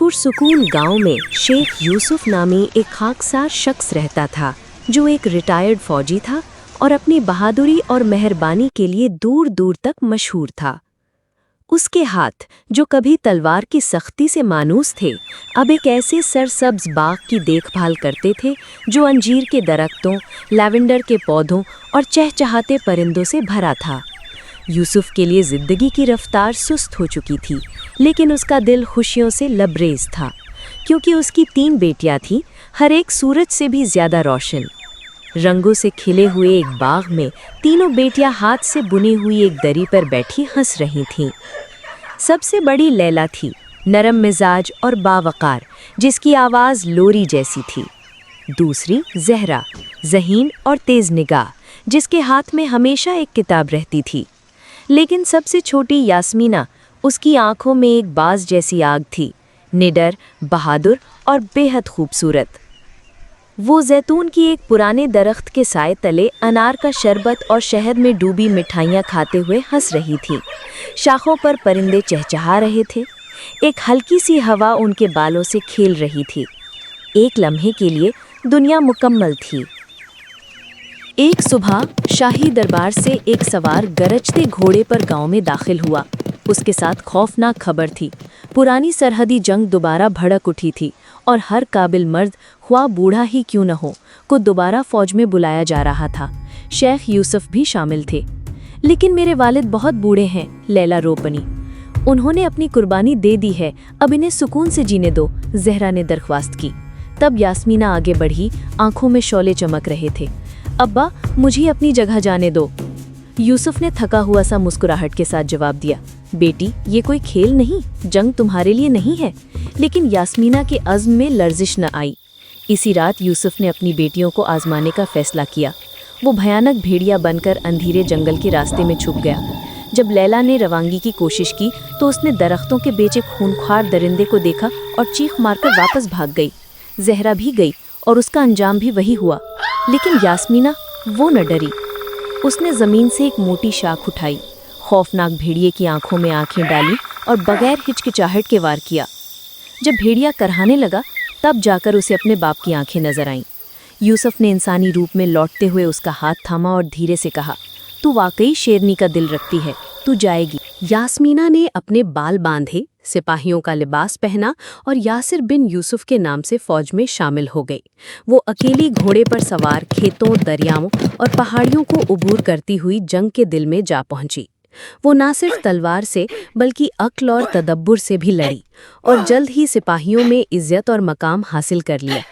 पुरसुकून गांव में शेख यूसुफ नामी एक खाकसार शख्स रहता था जो एक रिटायर्ड फौजी था और अपनी बहादुरी और मेहरबानी के लिए दूर दूर तक मशहूर था। उसके हाथ, जो कभी तलवार की सख्ती से मानूस थे, अब एक ऐसे सरसब्ज बाग की देखभाल करते थे जो अंजीर के दरख्तों, लैवेंडर के पौधों और चहचहाते परिंदों से भरा था। यूसुफ के लिए ज़िंदगी की रफ्तार सुस्त हो चुकी थी, लेकिन उसका दिल खुशियों से लबरेज था, क्योंकि उसकी 3 बेटियां थीं, हर एक सूरज से भी ज़्यादा रोशन। रंगों से खिले हुए एक बाग में तीनों बेटियां हाथ से बुनी हुई एक दरी पर बैठी हंस रही थीं। सबसे बड़ी लैला थी, नरम मिजाज और बावकार, जिसकी आवाज़ लोरी जैसी थी। दूसरी ज़हरा, ज़हीन और तेज़ निगाह, जिसके हाथ में हमेशा एक किताब रहती थी। लेकिन सबसे छोटी यास्मीना, उसकी आंखों में एक बाज जैसी आग थी, निडर, बहादुर और बेहद खूबसूरत। वो जैतून की एक पुराने दरख्त के साए तले अनार का शरबत और शहद में डूबी मिठाइयाँ खाते हुए हंस रही थी। शाखों पर परिंदे चहचहा रहे थे, एक हल्की सी हवा उनके बालों से खेल रही थी। एक लम्हे के लिए दुनिया मुकम्मल थी। एक सुबह शाही दरबार से एक सवार गरजते घोड़े पर गांव में दाखिल हुआ। उसके साथ खौफनाक खबर थी। पुरानी सरहदी जंग दोबारा भड़क उठी थी और हर काबिल मर्द, ख्वाह बूढ़ा ही क्यों न हो, को दोबारा फौज में बुलाया जा रहा था। शेख यूसुफ भी शामिल थे। लेकिन मेरे वालिद बहुत बूढ़े हैं, लैला रो पड़ी। उन्होंने अपनी कुर्बानी दे दी है, अब इन्हें सुकून से जीने दो, ज़हरा ने दरख्वास्त की। तब यास्मीना आगे बढ़ी, आंखों में शौले चमक रहे थे। अब्बा, मुझे अपनी जगह जाने दो। यूसुफ ने थका हुआ सा मुस्कुराहट के साथ जवाब दिया, बेटी, ये कोई खेल नहीं, जंग तुम्हारे लिए नहीं है। लेकिन यास्मीना के अज़्म में लर्जिश न आई। इसी रात यूसुफ ने अपनी बेटियों को आजमाने का फैसला किया। वो भयानक भेड़िया बनकर अंधेरे जंगल के रास्ते में छुप गया। जब लैला ने रवांगी की कोशिश की तो उसने दरख्तों के बेचे खूंखार दरिंदे को देखा और चीख मारकर वापस भाग गई। ज़हरा भी गई और उसका अंजाम भी वही हुआ। लेकिन यास्मीना, वो न डरी। उसने ज़मीन से एक मोटी शाख उठाई, खौफनाक भेड़िए की आंखों में आंखें डाली और बगैर हिचकिचाहट के वार किया। जब भेड़िया करहाने लगा, तब जाकर उसे अपने बाप की आंखें नजर आईं। यूसुफ ने इंसानी रूप में लौटते हुए उसका हाथ थामा और धीरे से कहा, तू वाकई शेरनी का दिल रखती है, तू जाएगी। यास्मीना ने अपने बाल बांधे, सिपाहियों का लिबास पहना और यासिर बिन यूसुफ के नाम से फौज में शामिल हो गई। वो अकेली घोड़े पर सवार खेतों, दरियाओं और पहाड़ियों को उबूर करती हुई जंग के दिल में जा पहुंची। वो न सिर्फ तलवार से बल्कि अक्ल और तदब्बुर से भी लड़ी और जल्द ही सिपाहियों में इज्जत और मकाम हासिल कर लिया।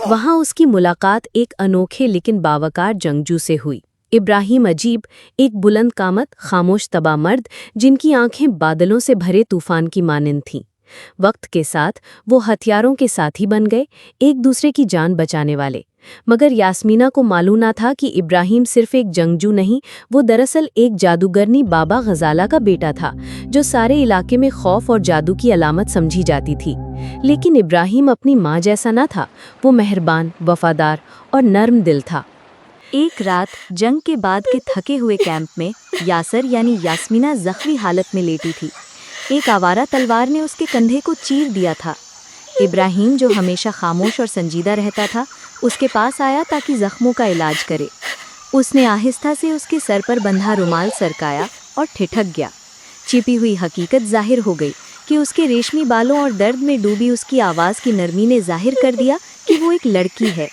वहाँ उसकी मुलाकात एक अनोखे लेकिन बावकार जंगजू से हुई। इब्राहिम अजीब, एक बुलंद कामत, खामोश तबा मर्द, जिनकी आंखें बादलों से भरे तूफान की मानिंद थीं। वक्त के साथ वो हथियारों के साथी बन गए, एक दूसरे की जान बचाने वाले। मगर यास्मीना को मालूम ना था कि इब्राहिम सिर्फ एक जंगजू नहीं, वो दरअसल एक जादूगरनी बाबा गजाला का बेटा था, जो सारे इलाके में खौफ और जादू की अलामत समझी जाती थी। लेकिन इब्राहिम अपनी माँ जैसा ना था, वो मेहरबान, वफादार और नर्म दिल था। एक रात जंग के बाद के थके हुए कैंप में यासर यानी यास्मीना जख्मी हालत में लेटी थी। एक आवारा तलवार ने उसके कंधे को चीर दिया था। इब्राहिम, जो हमेशा खामोश और संजीदा रहता था, उसके पास आया ताकि जख्मों का इलाज करे। उसने आहिस्ता से उसके सर पर बंधा रुमाल सरकाया और ठिठक गया। छिपी हुई हकीकत जाहिर हो गई कि उसके रेशमी बालों और दर्द में डूबी उसकी आवाज़ की नरमी ने जाहिर कर दिया कि वो एक लड़की है।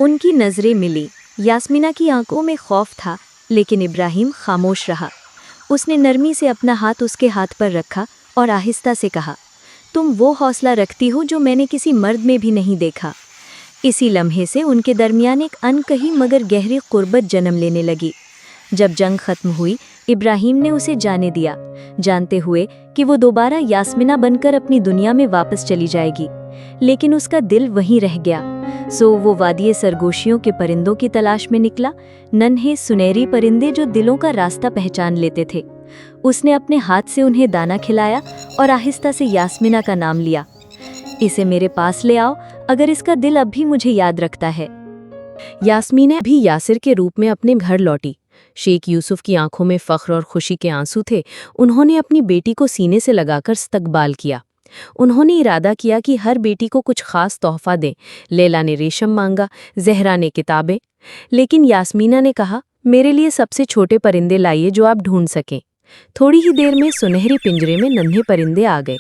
उनकी नज़रें मिली। यास्मीना की आंखों में खौफ था, लेकिन इब्राहिम खामोश रहा। उसने नरमी से अपना हाथ उसके हाथ पर रखा और आहिस्ता से कहा, तुम वो हौसला रखती हो जो मैंने किसी मर्द में भी नहीं देखा। इसी लम्हे से उनके दरमियान एक अनकही मगर गहरी कुर्बत जन्म लेने लगी। जब जंग खत्म हुई, इब्राहिम ने उसे जाने दिया, जानते हुए कि वो दोबारा यास्मीना बनकर अपनी दुनिया में वापस चली जाएगी। लेकिन उसका दिल वहीं रह गया। सो वो वादिये सरगोशियों के परिंदों की तलाश में निकला, नन्हे सुनहरी परिंदे जो दिलों का रास्ता पहचान लेते थे। उसने अपने हाथ से उन्हें दाना खिलाया और आहिस्ता से यास्मीना का नाम लिया। इसे मेरे पास ले आओ, अगर इसका दिल अब भी मुझे याद रखता है। यास्मीना भी यासिर के रूप में अपने घर लौटी। शेख यूसुफ की आंखों में फख्र और खुशी के आंसू थे। उन्होंने अपनी बेटी को सीने से लगाकर इस्तकबाल किया। उन्होंने इरादा किया कि हर बेटी को कुछ खास तोहफा दें। लैला ने रेशम मांगा, जहरा ने किताबें, लेकिन यास्मीना ने कहा, मेरे लिए सबसे छोटे परिंदे लाइए जो आप ढूंढ सकें। थोड़ी ही देर में सुनहरे पिंजरे में नन्हे परिंदे आ गए।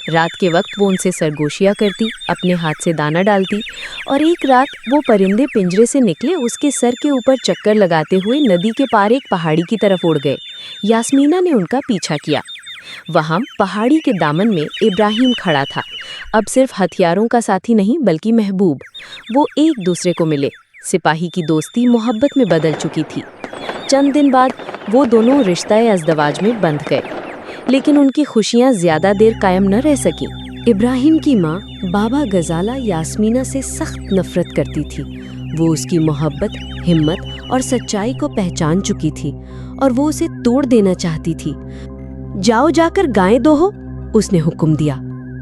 रात के वक्त वो उनसे सरगोशियां करती, अपने हाथ से दाना डालती, और एक रात वो परिंदे पिंजरे से निकले उसके सर के ऊपर चक्कर लगाते हुए नदी के पार एक पहाड़ी की तरफ उड़ गए। यास्मीना ने उनका पीछा किया। वहां पहाड़ी के दामन में इब्राहिम खड़ा था, अब सिर्फ हथियारों का साथी नहीं बल्कि महबूब। वो एक दूसरे को मिले। सिपाही की दोस्ती मोहब्बत में बदल चुकी थी। चंद दिन बाद वो दोनों रिश्ता-ए अज़दवाज में बंध गए, लेकिन उनकी खुशियां ज्यादा देर कायम न रह सकी। इब्राहिम की माँ बाबा गजाला यास्मीना से सख्त नफरत करती थी। वो उसकी मोहब्बत, हिम्मत और सच्चाई को पहचान चुकी थी और वो उसे तोड़ देना चाहती थी। जाओ जाकर गायें दोहो, उसने हुक्म दिया।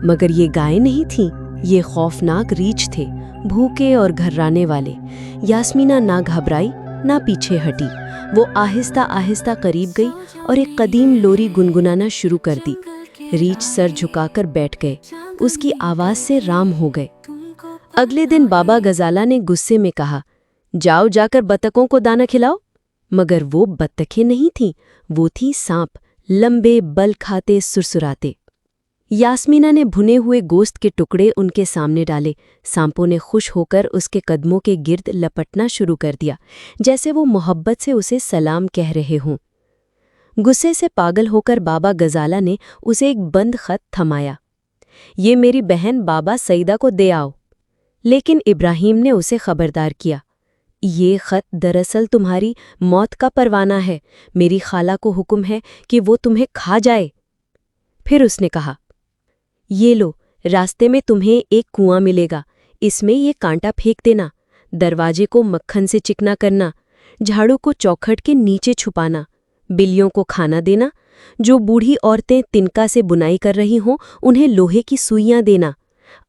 मगर ये गायें नहीं थीं, ये खौफनाक रीछ थे, भूखे और घर्राने वाले। यास्मीना ना घबराई ना पीछे हटी। वो आहिस्ता आहिस्ता करीब गई और एक कदीम लोरी गुनगुनाना शुरू कर दी। रीछ सर झुकाकर बैठ गए, उसकी आवाज से राम हो गए। अगले दिन बाबा गजाला ने गुस्से में कहा, जाओ जाकर बतखों को दाना खिलाओ। मगर वो बत्तखें नहीं थीं, वो थी सांप, लंबे बल खाते सुरसुराते। यास्मीना ने भुने हुए गोश्त के टुकड़े उनके सामने डाले। सांपों ने खुश होकर उसके कदमों के गिर्द लपटना शुरू कर दिया, जैसे वो मोहब्बत से उसे सलाम कह रहे हों। गुस्से से पागल होकर बाबा गजाला ने उसे एक बंद खत थमाया। ये मेरी बहन बाबा सईदा को दे आओ। लेकिन इब्राहिम ने उसे खबरदार किया, ये खत दरअसल तुम्हारी मौत का परवाना है। मेरी खाला को हुक्म है कि वो तुम्हें खा जाए। फिर उसने कहा, ये लो, रास्ते में तुम्हें एक कुआं मिलेगा, इसमें ये कांटा फेंक देना। दरवाजे को मक्खन से चिकना करना, झाड़ू को चौखट के नीचे छुपाना, बिल्लियों को खाना देना। जो बूढ़ी औरतें तिनका से बुनाई कर रही हों उन्हें लोहे की सुइयां देना।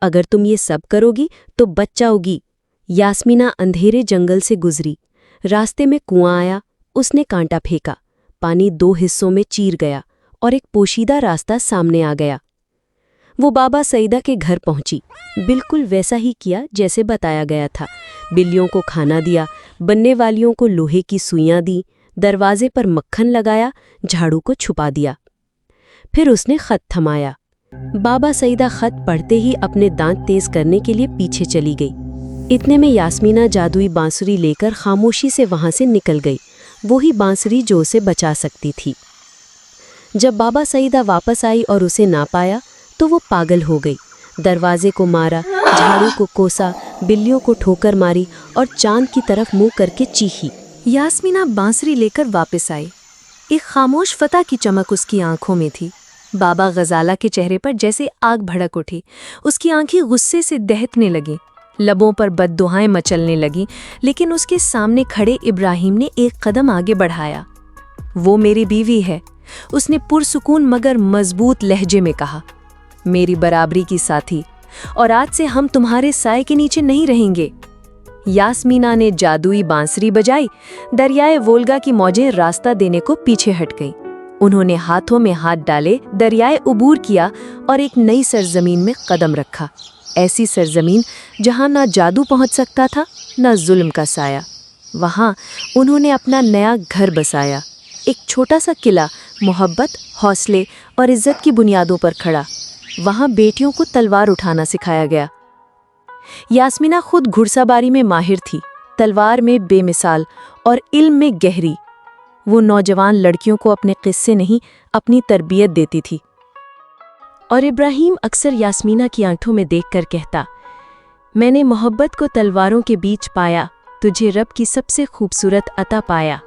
अगर तुम ये सब करोगी तो बच जाओगी। यास्मीना अंधेरे जंगल से गुजरी। रास्ते में कुआं आया, उसने कांटा फेंका। पानी 2 हिस्सों में चीर गया और एक पोशीदा रास्ता सामने आ गया। वो बाबा सईदा के घर पहुंची। बिल्कुल वैसा ही किया जैसे बताया गया था। बिल्लियों को खाना दिया, बनने वालियों को लोहे की सुइयां दी, दरवाजे पर मक्खन लगाया, झाड़ू को छुपा दिया। फिर उसने खत थमाया। बाबा सईदा खत पढ़ते ही अपने दांत तेज करने के लिए पीछे चली गई। इतने में यास्मीना जादुई बांसुरी लेकर खामोशी से वहां से निकल गई, वही बांसुरी जो उसे बचा सकती थी। जब बाबा सईदा वापस आई और उसे ना पाया तो वो पागल हो गई। दरवाजे को मारा, झाड़ू को कोसा, बिल्लियों को ठोकर मारी और चांद की तरफ मुंह करके चीखी। यास्मीना बांसुरी लेकर वापस आई। एक खामोश फतह की चमक उसकी आंखों में थी। बाबा गजाला के चेहरे पर जैसे आग भड़क उठी। उसकी आंखें गुस्से से दहकने लगीं, लबों पर बद्दुआएं मचलने लगीं। लेकिन उसके सामने खड़े इब्राहिम ने एक कदम आगे बढ़ाया। वो मेरी बीवी है, उसने पुरसुकून मगर मजबूत लहजे में कहा, मेरी बराबरी की साथी, और आज से हम तुम्हारे साए के नीचे नहीं रहेंगे। यास्मीना ने जादुई बांसुरी बजाई। दरियाए वोल्गा की मौजें रास्ता देने को पीछे हट गईं। उन्होंने हाथों में हाथ डाले, दरियाए उबूर किया और एक नई सरजमीन में कदम रखा। ऐसी सरजमीन जहां ना जादू पहुंच सकता था ना जुल्म का साया। वहां उन्होंने अपना नया घर बसाया, एक छोटा सा किला, मोहब्बत, हौसले और इज्जत की बुनियादों पर खड़ा। वहां बेटियों को तलवार उठाना सिखाया गया। यास्मीना खुद घुड़सवारी में माहिर थी, तलवार में बेमिसाल और इल्म में गहरी। वो नौजवान लड़कियों को अपने किस्से नहीं, अपनी तरबियत देती थी। और इब्राहिम अक्सर यास्मीना की आंखों में देखकर कहता, मैंने मोहब्बत को तलवारों के बीच पाया, तुझे रब की सबसे खूबसूरत अता पाया।